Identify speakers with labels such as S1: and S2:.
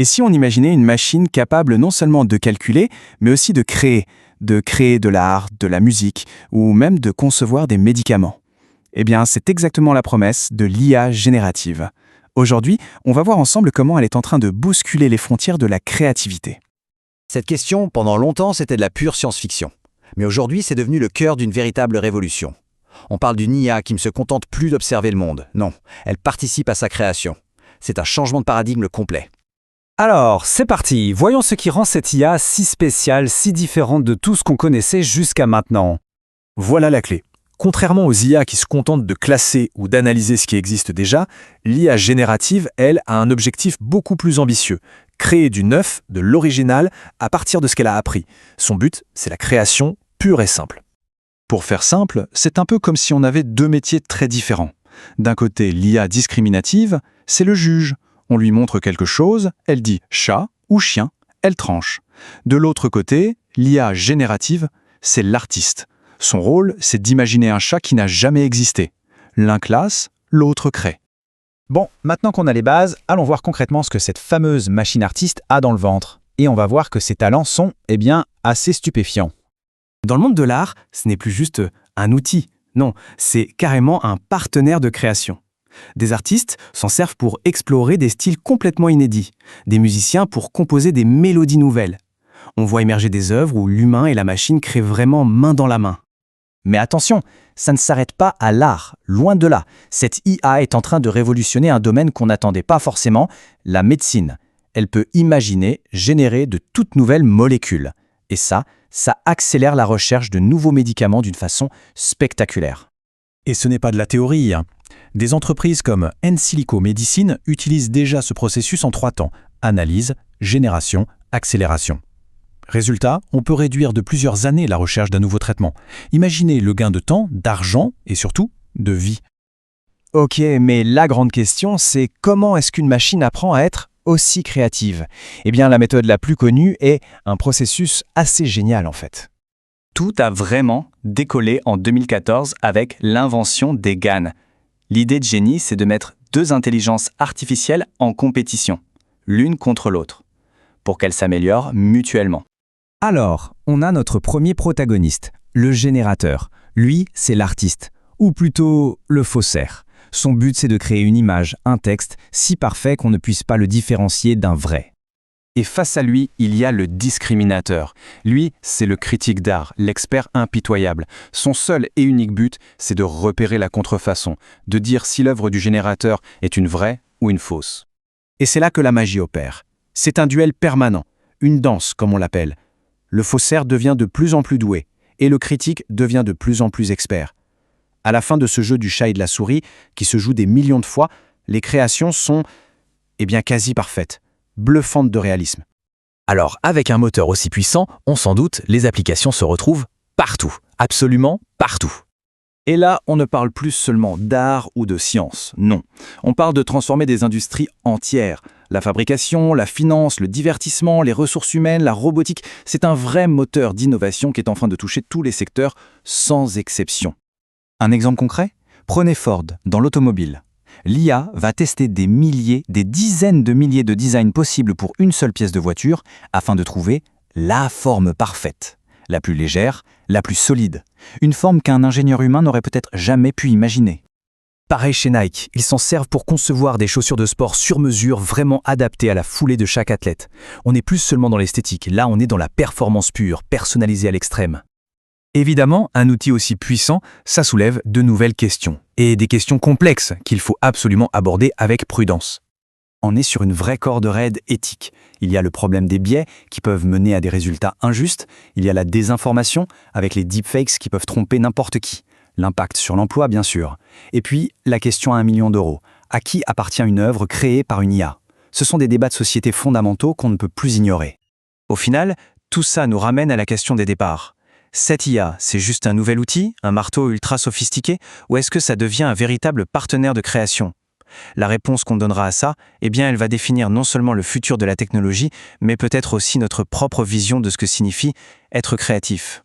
S1: Et si on imaginait une machine capable non seulement de calculer, mais aussi de créer de l'art, de la musique, ou même de concevoir des médicaments? Eh bien, c'est exactement la promesse de l'IA générative. Aujourd'hui, on va voir ensemble comment elle est en train de bousculer les frontières de la créativité.
S2: Cette question, pendant longtemps, c'était de la pure science-fiction. Mais aujourd'hui, c'est devenu le cœur d'une véritable révolution. On parle d'une IA qui ne se contente plus d'observer le monde. Non, elle participe à sa création. C'est un changement de paradigme complet.
S3: Alors, c'est parti. Voyons ce qui rend cette IA si spéciale, si différente de tout ce qu'on connaissait jusqu'à maintenant.
S4: Voilà la clé. Contrairement aux IA qui se contentent de classer ou d'analyser ce qui existe déjà, l'IA générative, elle, a un objectif beaucoup plus ambitieux. Créer du neuf, de l'original, à partir de ce qu'elle a appris. Son but, c'est la création pure et simple. Pour faire simple, c'est un peu comme si on avait deux métiers très différents. D'un côté, l'IA discriminative, c'est le juge. On lui montre quelque chose, elle dit chat ou chien, elle tranche. De l'autre côté, l'IA générative, c'est l'artiste. Son rôle, c'est d'imaginer un chat qui n'a jamais existé. L'un classe, l'autre crée.
S2: Bon, maintenant qu'on a les bases, allons voir concrètement ce que cette fameuse machine artiste a dans le ventre. Et on va voir que ses talents sont, assez stupéfiants.
S1: Dans le monde de l'art, ce n'est plus juste un outil. Non, c'est carrément un partenaire de création. Des artistes s'en servent pour explorer des styles complètement inédits, des musiciens pour composer des mélodies nouvelles. On voit émerger des œuvres où l'humain et la machine créent vraiment main dans la main.
S2: Mais attention, ça ne s'arrête pas à l'art, loin de là. Cette IA est en train de révolutionner un domaine qu'on n'attendait pas forcément, la médecine. Elle peut imaginer, générer de toutes nouvelles molécules. Et ça accélère la recherche de nouveaux médicaments d'une façon spectaculaire.
S4: Et ce n'est pas de la théorie. Des entreprises comme Ensilico Medicine utilisent déjà ce processus en 3 temps. Analyse, génération, accélération. Résultat, on peut réduire de plusieurs années la recherche d'un nouveau traitement. Imaginez le gain de temps, d'argent et surtout de vie.
S1: Ok, mais la grande question, c'est comment est-ce qu'une machine apprend à être aussi créative? Eh bien, la méthode la plus connue est un processus assez génial en fait. Tout a vraiment décollé en 2014 avec l'invention des GAN. L'idée de génie, c'est de mettre deux intelligences artificielles en compétition, l'une contre l'autre, pour qu'elles s'améliorent mutuellement.
S2: Alors, on a notre premier protagoniste, le générateur. Lui, c'est l'artiste, ou plutôt le faussaire. Son but, c'est de créer une image, un texte, si parfait qu'on ne puisse pas le différencier d'un vrai.
S1: Et face à lui, il y a le discriminateur. Lui, c'est le critique d'art, l'expert impitoyable. Son seul et unique but, c'est de repérer la contrefaçon, de dire si l'œuvre du générateur est une vraie ou une fausse. Et c'est là que la magie opère. C'est un duel permanent, une danse comme on l'appelle. Le faussaire devient de plus en plus doué, et le critique devient de plus en plus expert. À la fin de ce jeu du chat et de la souris, qui se joue des millions de fois, les créations sont, quasi parfaites, bluffantes de réalisme.
S5: Alors, avec un moteur aussi puissant, on s'en doute, les applications se retrouvent partout, absolument partout.
S1: Et là, on ne parle plus seulement d'art ou de science, non. On parle de transformer des industries entières. La fabrication, la finance, le divertissement, les ressources humaines, la robotique, c'est un vrai moteur d'innovation qui est en train de toucher tous les secteurs, sans exception. Un exemple concret? Prenez Ford, dans l'automobile. L'IA va tester des dizaines de milliers de designs possibles pour une seule pièce de voiture afin de trouver la forme parfaite, la plus légère, la plus solide, une forme qu'un ingénieur humain n'aurait peut-être jamais pu imaginer. Pareil chez Nike, ils s'en servent pour concevoir des chaussures de sport sur mesure vraiment adaptées à la foulée de chaque athlète. On n'est plus seulement dans l'esthétique, là on est dans la performance pure, personnalisée à l'extrême. Évidemment, un outil aussi puissant, ça soulève de nouvelles questions. Et des questions complexes qu'il faut absolument aborder avec prudence. On est sur une vraie corde raide éthique. Il y a le problème des biais qui peuvent mener à des résultats injustes. Il y a la désinformation avec les deepfakes qui peuvent tromper n'importe qui. L'impact sur l'emploi, bien sûr. Et puis, la question à 1 million d'euros. À qui appartient une œuvre créée par une IA? Ce sont des débats de société fondamentaux qu'on ne peut plus ignorer. Au final, tout ça nous ramène à la question des départs. Cette IA, c'est juste un nouvel outil, un marteau ultra sophistiqué, ou est-ce que ça devient un véritable partenaire de création? La réponse qu'on donnera à ça, elle va définir non seulement le futur de la technologie, mais peut-être aussi notre propre vision de ce que signifie être créatif.